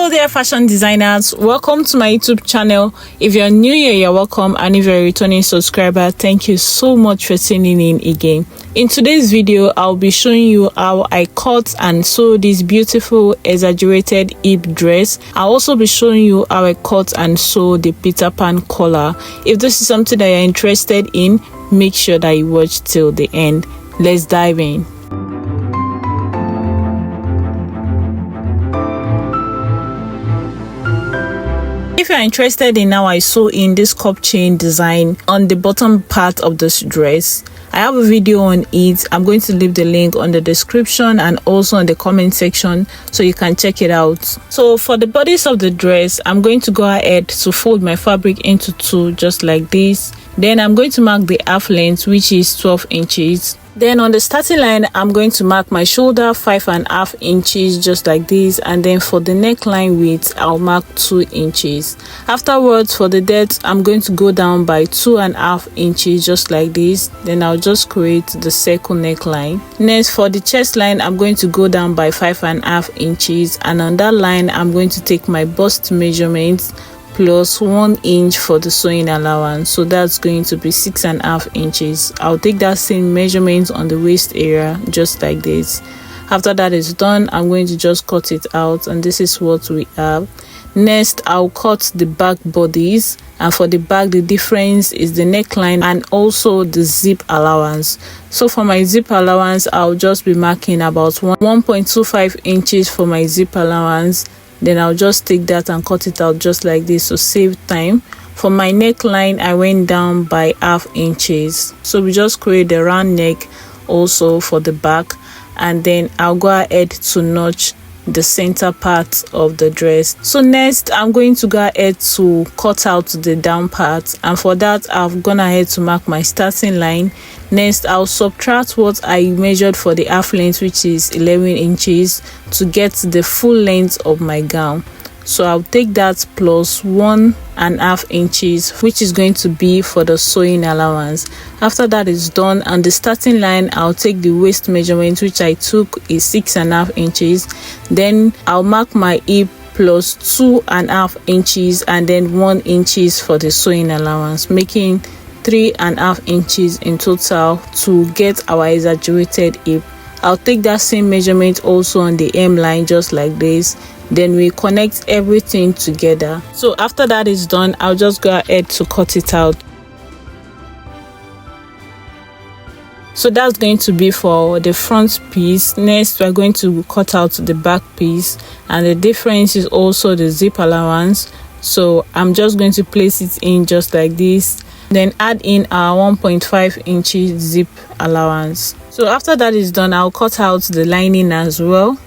Hello there, fashion designers. Welcome to my YouTube channel. If you're new here, you're welcome, and if you're a returning subscriber, thank you so much for tuning in again. In today's video, I'll be showing you how I cut and sew this beautiful exaggerated hip dress. I'll also be showing you how I cut and sew the Peter Pan collar. If this is something that you're interested in, make sure that you watch till the end. Let's dive in. If you're interested in how I sew in this cup chain design on the bottom part of this dress, I have a video on it. I'm going to leave the link on the description and also in the comment section so you can check it out. So for the bodice of the dress, I'm going to go ahead to fold my fabric into two just like this. Then I'm going to mark the half length, which is 12 inches. Then on the starting line, I'm going to mark my shoulder 5.5 inches just like this, and then for the neckline width, I'll mark 2 inches. Afterwards, for the depth, I'm going to go down by 2.5 inches just like this. Then I'll just create the circle neckline. Next, for the chest line, I'm going to go down by 5.5 inches, and on that line, I'm going to take my bust measurements plus 1 inch for the sewing allowance, so that's going to be 6.5 inches. I'll take that same measurement on the waist area just like this. After that is done, I'm going to just cut it out, and this is what we have. Next, I'll cut the back bodies, and for the back, the difference is the neckline and also the zip allowance. So for my zip allowance, I'll just be marking about 1.25 inches for my zip allowance. Then I'll just take that and cut it out just like this to save time. For my neckline, I went down by 0.5 inches. So we just create the round neck also for the back, and then I'll go ahead to notch the center part of the dress. So next, I'm going to go ahead to cut out the down part, and for that, I've gone ahead to mark my starting line. Next, I'll subtract what I measured for the half length, which is 11 inches, to get the full length of my gown. So I'll take that plus 1.5 inches, which is going to be for the sewing allowance. After that is done, on the starting line, I'll take the waist measurement, which I took is 6.5 inches. Then I'll mark my hip plus 2.5 inches, and then 1 inches for the sewing allowance, making 3.5 inches in total to get our exaggerated hip. I'll take that same measurement also on the hem line just like this. Then we connect everything together. So after that is done, I'll just go ahead to cut it out. So that's going to be for the front piece. Next, we're going to cut out the back piece, and the difference is also the zip allowance. So I'm just going to place it in just like this, then add in our 1.5 inches zip allowance. So after that is done, I'll cut out the lining as well.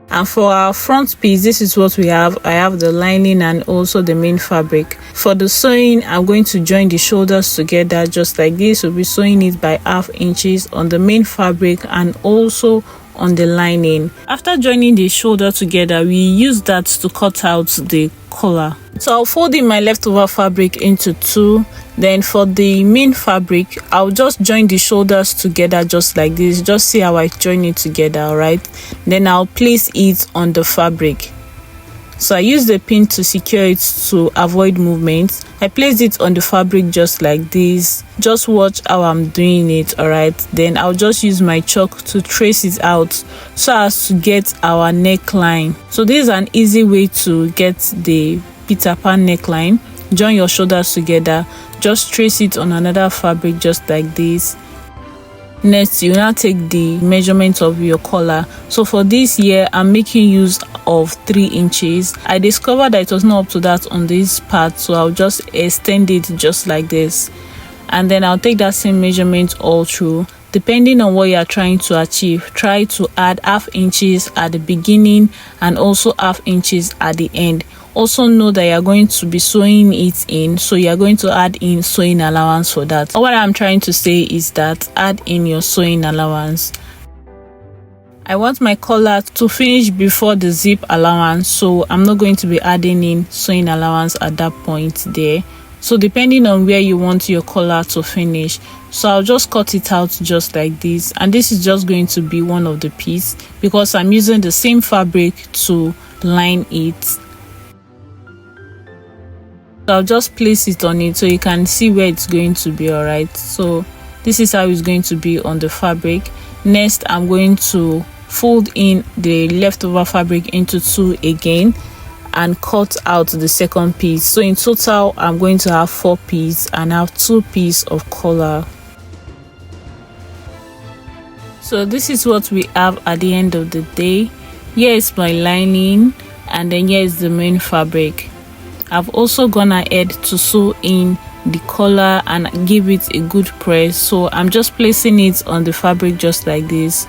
And for our front piece, this is what we have. I have the lining and also the main fabric. For the sewing, I'm going to join the shoulders together just like this. We'll be sewing it by 0.5 inches on the main fabric and also on the lining. After joining the shoulder together, we use that to cut out the collar. So I'll fold in my leftover fabric into two. Then for the main fabric, I'll just join the shoulders together just like this. Just see how I join it together, alright? Then I'll place it on the fabric. So I use the pin to secure it to avoid movement. I place it on the fabric just like this. Just watch how I'm doing it, alright? Then I'll just use my chalk to trace it out so as to get our neckline. So this is an easy way to get the Peter Pan neckline. Join your shoulders together. Just trace it on another fabric just like this. Next, you now take the measurement of your collar. So for this here, I'm making use of 3 inches. I discovered that it was not up to that on this part, so I'll just extend it just like this, and then I'll take that same measurement all through. Depending on what you are trying to achieve, try to add 0.5 inches at the beginning and also 0.5 inches at the end. Also know that you are going to be sewing it in, so you are going to add in sewing allowance for that. What I'm trying to say is that add in your sewing allowance. I want my collar to finish before the zip allowance, so I'm not going to be adding in sewing allowance at that point there. So depending on where you want your collar to finish, So I'll just cut it out just like this, and this is just going to be one of the piece because I'm using the same fabric to line it. So I'll just place it on it so you can see where it's going to be. All right, so this is how it's going to be on the fabric. Next, I'm going to fold in the leftover fabric into two again and cut out the second piece. So in total, I'm going to have 4 pieces and have 2 pieces of collar. So this is what we have at the end of the day. Here is my lining, and then here is the main fabric. I've also gone ahead to sew in the collar and give it a good press. So I'm just placing it on the fabric just like this.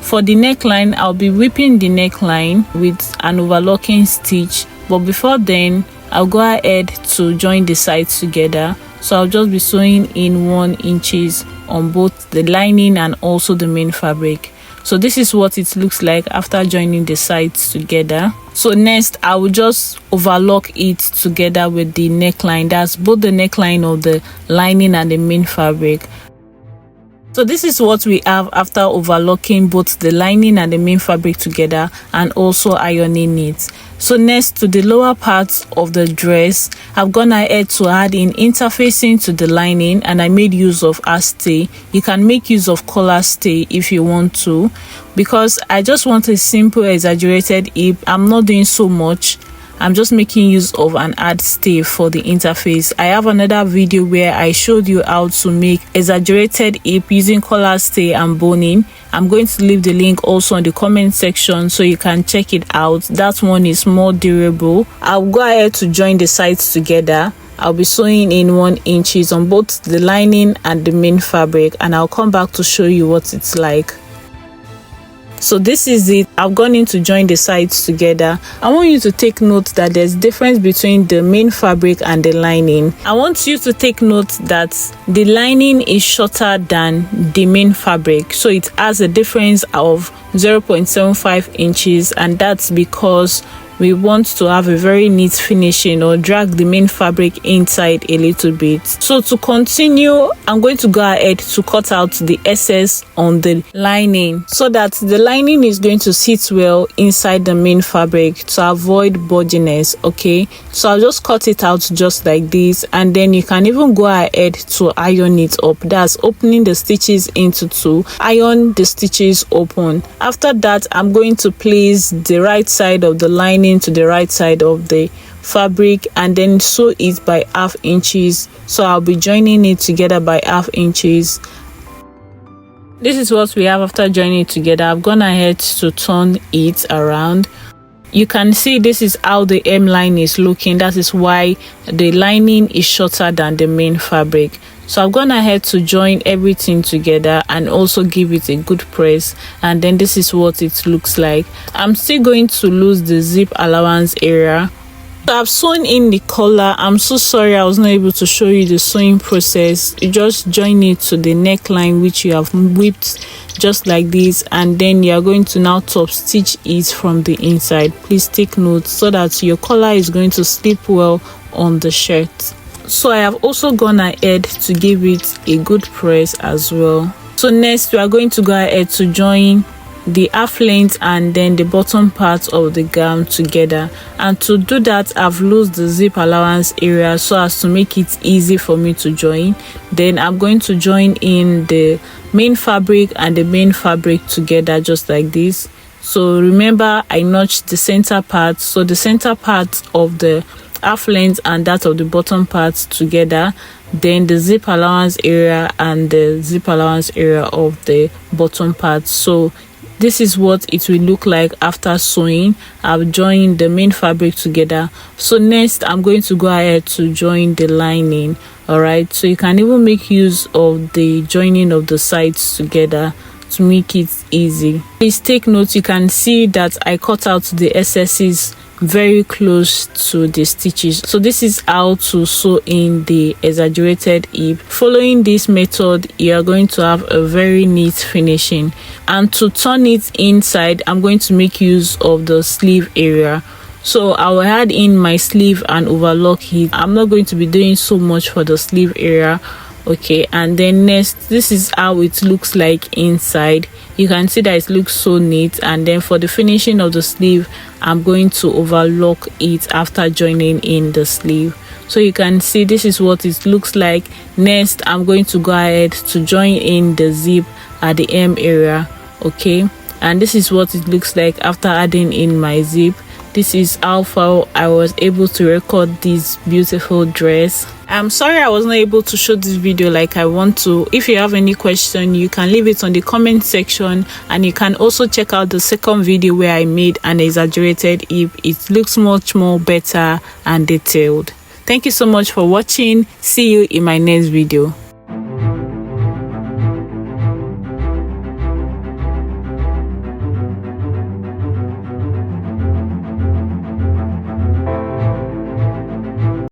For the neckline, I'll be whipping the neckline with an overlocking stitch, but before then I'll go ahead to join the sides together. So I'll just be sewing in 1 inches on both the lining and also the main fabric. So this is what it looks like after joining the sides together. So next, I will just overlock it together with the neckline. That's both the neckline of the lining and the main fabric. So this is what we have after overlocking both the lining and the main fabric together and also ironing it. So next, to the lower part of the dress, I've gone ahead to add in interfacing to the lining, and I made use of a stay. You can make use of collar stay if you want to, because I just want a simple exaggerated hip. I'm not doing so much. I'm just making use of an add stay for the interface. I have another video where I showed you how to make exaggerated hip using collar stay and boning. I'm going to leave the link also in the comment section so you can check it out. That one is more durable. I'll go ahead to join the sides together. I'll be sewing in 1 inches on both the lining and the main fabric, and I'll come back to show you what it's like. So this is it. I've gone in to join the sides together. I want you to take note that there's difference between the main fabric and the lining. I want you to take note that the lining is shorter than the main fabric, so it has a difference of 0.75 inches, and that's because we want to have a very neat finishing or drag the main fabric inside a little bit. So to continue, I'm going to go ahead to cut out the excess on the lining so that the lining is going to sit well inside the main fabric to avoid bulginess. Okay, so I'll just cut it out just like this, and then you can even go ahead to iron it up. That's opening the stitches into 2. Iron the stitches open. After that, I'm going to place the right side of the lining to the right side of the fabric and then sew it by 1/2 inches. So I'll be joining it together by 1/2 inches. This is what we have after joining it together. I've gone ahead to turn it around. You can see this is how the hemline is looking. That is why the lining is shorter than the main fabric. So I've gone ahead to join everything together and also give it a good press, and then this is what it looks like. I'm still going to lose the zip allowance area. So I've sewn in the collar. I'm so sorry I was not able to show you the sewing process. You just join it to the neckline which you have whipped just like this, and then you are going to now top stitch it from the inside. Please take note so that your collar is going to slip well on the shirt. So I have also gone ahead to give it a good press as well. So next, we are going to go ahead to join the half length and then the bottom part of the gown together, and to do that I've loosed the zip allowance area so as to make it easy for me to join. Then I'm going to join in the main fabric and the main fabric together just like this. So remember, I notched the center part, so the center part of the half length and that of the bottom part together, then the zip allowance area and the zip allowance area of the bottom part. So this is what it will look like after sewing. I've joined the main fabric together. So next, I'm going to go ahead to join the lining. All right, so you can even make use of the joining of the sides together to make it easy. Please take note, you can see that I cut out the excesses very close to the stitches. So this is how to sew in the exaggerated hip. Following this method, you are going to have a very neat finishing. And to turn it inside, I'm going to make use of the sleeve area. So I will add in my sleeve and overlock it. I'm not going to be doing so much for the sleeve area. Okay, and then next, this is how it looks like inside. You can see that it looks so neat. And then for the finishing of the sleeve, I'm going to overlock it after joining in the sleeve. So you can see this is what it looks like. Next, I'm going to go ahead to join in the zip at the hem area. Okay, and this is what it looks like after adding in my zip. This is how far I was able to record this beautiful dress. I'm sorry I was not able to show this video like I want to. If you have any question, you can leave it on the comment section, and you can also check out the second video where I made an exaggerated hip. It looks much more better and detailed. Thank you so much for watching. See you in my next video.